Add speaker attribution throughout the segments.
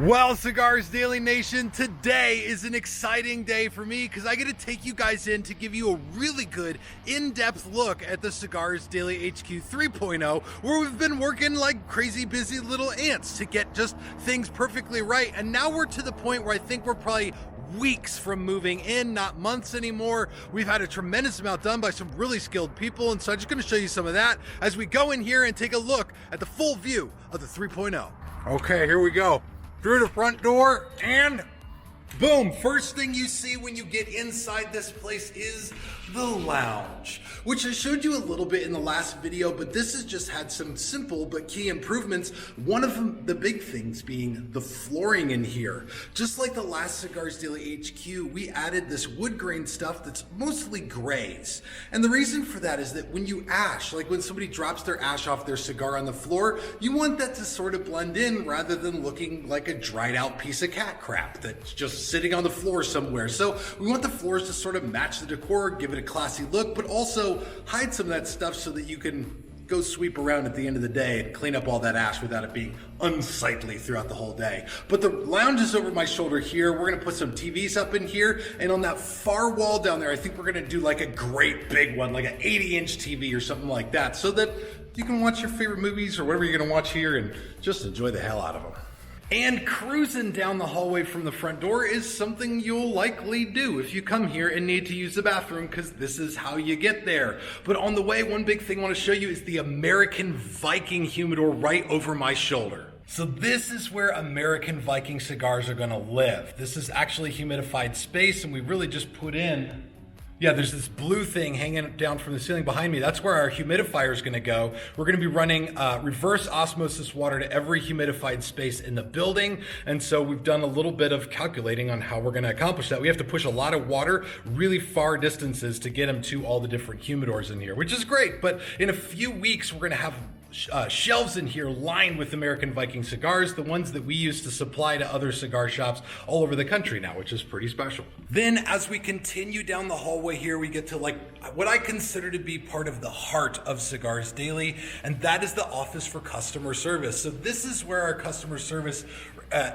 Speaker 1: Well, Cigars Daily Nation, today is an exciting day for me because I get to take you guys in to give you a really good in-depth look at the Cigars Daily HQ 3.0, where we've been working like crazy busy little ants to get just things perfectly right. And now we're to the point where I think we're probably weeks from moving in, not months anymore. We've had a tremendous amount done by some really skilled people, and so I'm just going to show you some of that as we go in here and take a look at the full view of the 3.0. Okay, here we go. Through the front door and boom, first thing you see when you get inside this place is the lounge, which I showed you a little bit in the last video, but this has just had some simple but key improvements. One of them, the big things being the flooring in here. Just like the last Cigars Daily HQ, we added this wood grain stuff that's mostly grays. And the reason for that is that when you ash, like when somebody drops their ash off their cigar on the floor, you want that to sort of blend in rather than looking like a dried out piece of cat crap that's just sitting on the floor somewhere. So we want the floors to sort of match the decor, give it a classy look, but also hide some of that stuff so that you can go sweep around at the end of the day and clean up all that ash without it being unsightly throughout the whole day. But the lounge is over my shoulder here. We're gonna put some TVs up in here, and on that far wall down there, I think we're gonna do like a great big one, like an 80-inch TV or something like that, so that you can watch your favorite movies or whatever you're gonna watch here and just enjoy the hell out of them. And cruising down the hallway from the front door is something you'll likely do if you come here and need to use the bathroom, because this is how you get there. But on the way, one big thing I want to show you is the American Viking humidor right over my shoulder. So this is where American Viking cigars are going to live. This is actually humidified space, and we really just put in, there's this blue thing hanging down from the ceiling behind me. That's where our humidifier is going to go. We're going to be running reverse osmosis water to every humidified space in the building. And so we've done a little bit of calculating on how we're going to accomplish that. We have to push a lot of water really far distances to get them to all the different humidors in here, which is great. But in a few weeks, we're going to have shelves in here lined with American Viking cigars, the ones that we used to supply to other cigar shops all over the country now, which is pretty special. Then as we continue down the hallway here, we get to like what I consider to be part of the heart of Cigars Daily, and that is the office for customer service. So this is where our customer service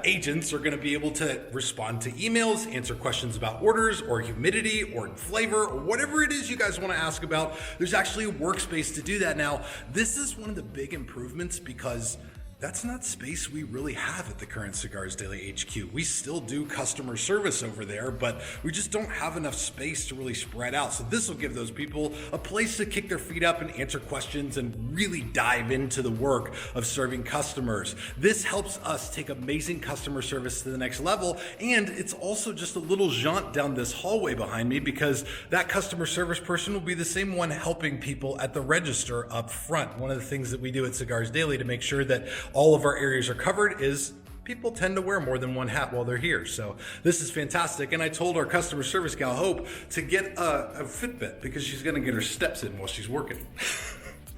Speaker 1: agents are going to be able to respond to emails, answer questions about orders or humidity or flavor or whatever it is you guys want to ask about. There's actually a workspace to do that now. This is one of the big improvements because that's not space we really have at the current Cigars Daily HQ. We still do customer service over there, but we just don't have enough space to really spread out. So this will give those people a place to kick their feet up and answer questions and really dive into the work of serving customers. This helps us take amazing customer service to the next level, and it's also just a little jaunt down this hallway behind me because that customer service person will be the same one helping people at the register up front. One of the things that we do at Cigars Daily to make sure that all of our areas are covered is people tend to wear more than one hat while they're here. So this is fantastic. And I told our customer service gal, Hope, to get a Fitbit because she's going to get her steps in while she's working.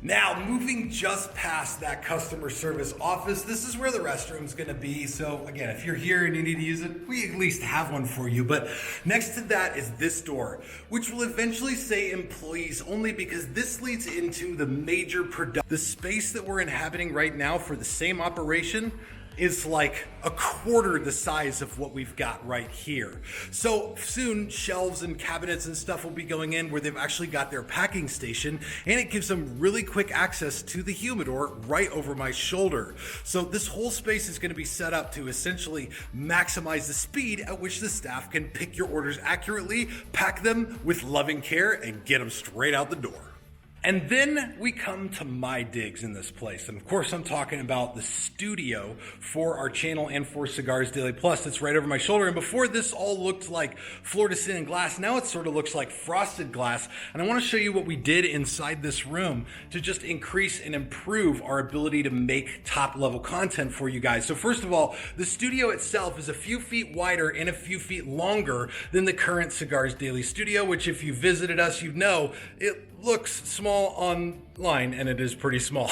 Speaker 1: Now, moving just past that customer service office, this is where the restroom's gonna be. So again, if you're here and you need to use it, we at least have one for you. But next to that is this door, which will eventually say employees only because this leads into the major production. The space that we're inhabiting right now for the same operation is like a quarter the size of what we've got right here. So soon shelves and cabinets and stuff will be going in where they've actually got their packing station, and it gives them really quick access to the humidor right over my shoulder. So this whole space is going to be set up to essentially maximize the speed at which the staff can pick your orders accurately, pack them with loving care, and get them straight out the door. And then we come to my digs in this place. And of course, I'm talking about the studio for our channel and for Cigars Daily Plus. It's right over my shoulder. And before this all looked like floor-to-ceiling glass, now it sort of looks like frosted glass. And I want to show you what we did inside this room to just increase and improve our ability to make top-level content for you guys. So first of all, the studio itself is a few feet wider and a few feet longer than the current Cigars Daily studio, which if you visited us, you know it looks small online, and it is pretty small.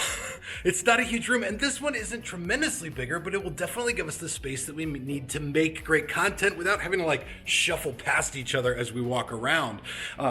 Speaker 1: It's not a huge room, and this one isn't tremendously bigger, but it will definitely give us the space that we need to make great content without having to like shuffle past each other as we walk around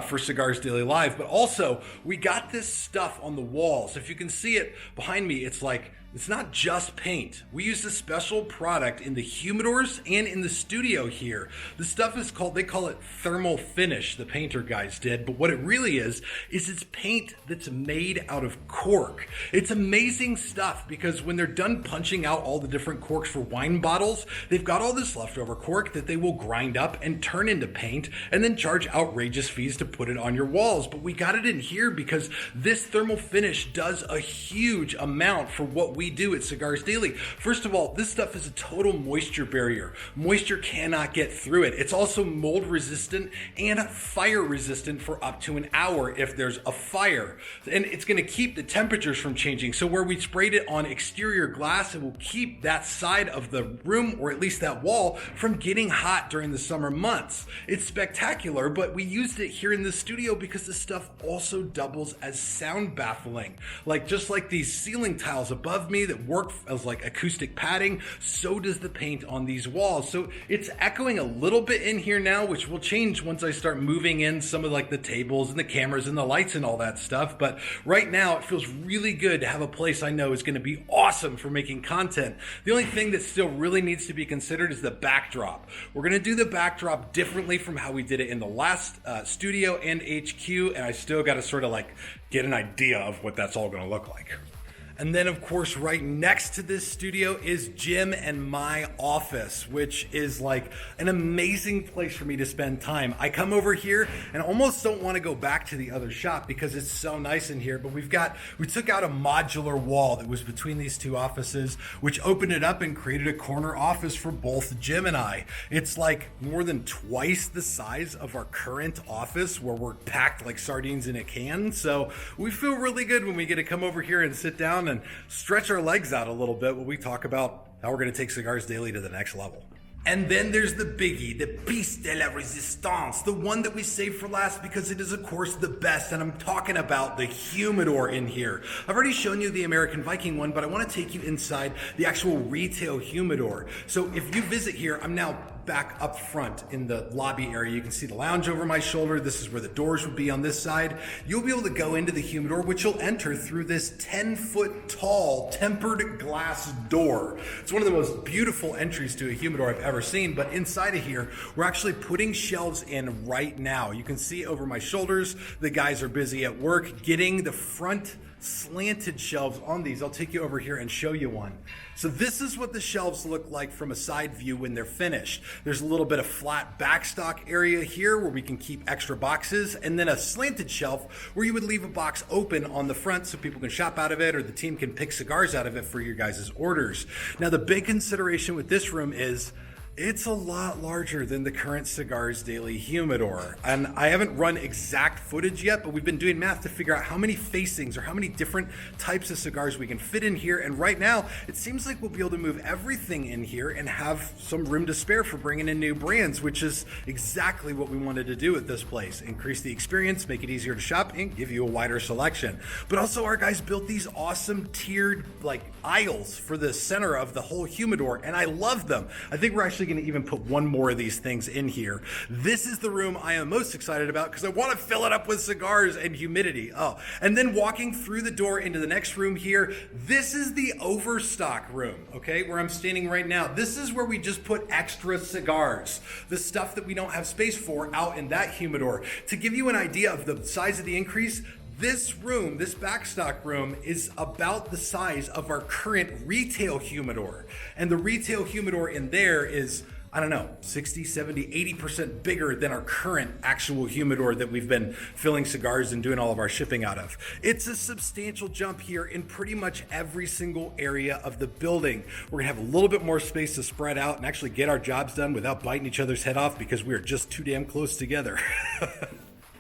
Speaker 1: for Cigars Daily Live. But also, we got this stuff on the walls. If you can see it behind me, it's like It's not just paint. We use a special product in the humidors and in the studio here. The stuff is called, they call it thermal finish, the painter guys did, but what it really is it's paint that's made out of cork. It's amazing stuff because when they're done punching out all the different corks for wine bottles, they've got all this leftover cork that they will grind up and turn into paint and then charge outrageous fees to put it on your walls. But we got it in here because this thermal finish does a huge amount for what we do at Cigars Daily. First of all, this stuff is a total moisture barrier. Moisture cannot get through it. It's also mold resistant and fire resistant for up to an hour if there's a fire. And it's going to keep the temperatures from changing. So where we sprayed it on exterior glass, it will keep that side of the room, or at least that wall, from getting hot during the summer months. It's spectacular, but we used it here in the studio because this stuff also doubles as sound baffling. Just like these ceiling tiles above me that work as like acoustic padding, so does the paint on these walls. So it's echoing a little bit in here now, which will change once I start moving in some of like the tables and the cameras and the lights and all that stuff. But right now it feels really good to have a place I know is going to be awesome for making content. The only thing that still really needs to be considered is the backdrop. We're going to do the backdrop differently from how we did it in the last studio and HQ, and I still got to sort of like get an idea of what that's all going to look like. And then, of course, right next to this studio is Jim and my office, which is like an amazing place for me to spend time. I come over here and almost don't want to go back to the other shop because it's so nice in here. But we took out a modular wall that was between these two offices, which opened it up and created a corner office for both Jim and I. It's like more than twice the size of our current office where we're packed like sardines in a can. So we feel really good when we get to come over here and sit down and stretch our legs out a little bit when we talk about how we're going to take Cigars Daily to the next level. And then there's the biggie, the piece de la resistance, the one that we saved for last because it is, of course, the best. And I'm talking about the humidor in here. I've already shown you the American Viking one, but I want to take you inside the actual retail humidor. So if you visit here, I'm now back up front in the lobby area. You can see the lounge over my shoulder. This is where the doors would be on this side. You'll be able to go into the humidor, which you'll enter through this 10-foot tall tempered glass door. It's one of the most beautiful entries to a humidor I've ever seen, but inside of here, we're actually putting shelves in right now. You can see over my shoulders, the guys are busy at work getting the front slanted shelves on these. I'll take you over here and show you one. So this is what the shelves look like from a side view when they're finished. There's a little bit of flat backstock area here where we can keep extra boxes, and then a slanted shelf where you would leave a box open on the front so people can shop out of it or the team can pick cigars out of it for your guys' orders. Now the big consideration with this room is it's a lot larger than the current Cigars Daily humidor. And I haven't run exact footage yet, but we've been doing math to figure out how many facings or how many different types of cigars we can fit in here. And right now, it seems like we'll be able to move everything in here and have some room to spare for bringing in new brands, which is exactly what we wanted to do at this place. Increase the experience, make it easier to shop, and give you a wider selection. But also our guys built these awesome tiered aisles for the center of the whole humidor, and I love them. I think we're actually going to even put one more of these things in here. This is the room I am most excited about because I want to fill it up with cigars and humidity. Oh, and then walking through the door into the next room here, this is the Overstock room, okay, where I'm standing right now. This is where we just put extra cigars, the stuff that we don't have space for out in that humidor. To give you an idea of the size of the increase, this room, this backstock room, is about the size of our current retail humidor. And the retail humidor in there is, I don't know, 60, 70, 80% bigger than our current actual humidor that we've been filling cigars and doing all of our shipping out of. It's a substantial jump here in pretty much every single area of the building. We're gonna have a little bit more space to spread out and actually get our jobs done without biting each other's head off because we are just too damn close together.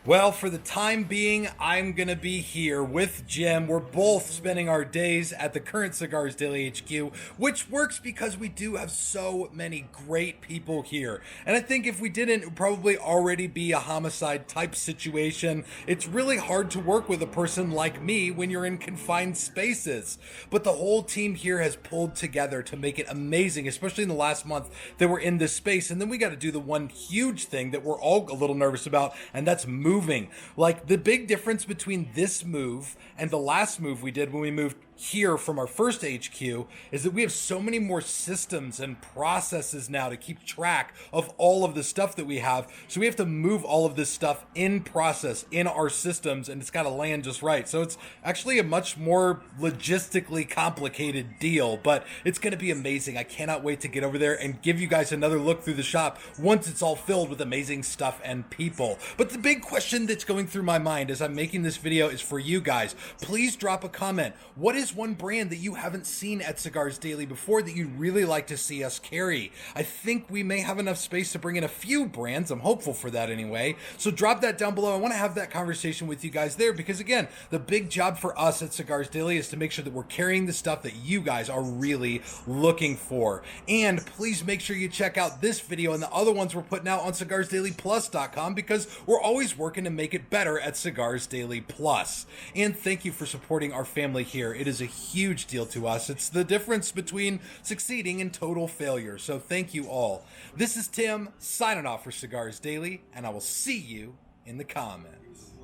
Speaker 1: Well, for the time being, I'm going to be here with Jim. We're both spending our days at the current Cigars Daily HQ, which works because we do have so many great people here. And I think if we didn't, it would probably already be a homicide type situation. It's really hard to work with a person like me when you're in confined spaces. But the whole team here has pulled together to make it amazing, especially in the last month that we're in this space. And then we got to do the one huge thing that we're all a little nervous about, and that's moving. Like the big difference between this move and the last move we did when we moved here from our first HQ is that we have so many more systems and processes now to keep track of all of the stuff that we have. So we have to move all of this stuff in process in our systems, and it's got to land just right. So it's actually a much more logistically complicated deal, but it's going to be amazing. I cannot wait to get over there and give you guys another look through the shop once it's all filled with amazing stuff and people. But the big question that's going through my mind as I'm making this video is for you guys. Please drop a comment. What is one brand that you haven't seen at Cigars Daily before that you'd really like to see us carry? I think we may have enough space to bring in a few brands. I'm hopeful for that anyway. So drop that down below. I want to have that conversation with you guys there because, again, the big job for us at Cigars Daily is to make sure that we're carrying the stuff that you guys are really looking for. And please make sure you check out this video and the other ones we're putting out on cigarsdailyplus.com because we're always working to make it better at Cigars Daily Plus. And thank you for supporting our family here. It is a huge deal to us. It's the difference between succeeding and total failure. So thank you all. This is Tim signing off for Cigars Daily, and I will see you in the comments.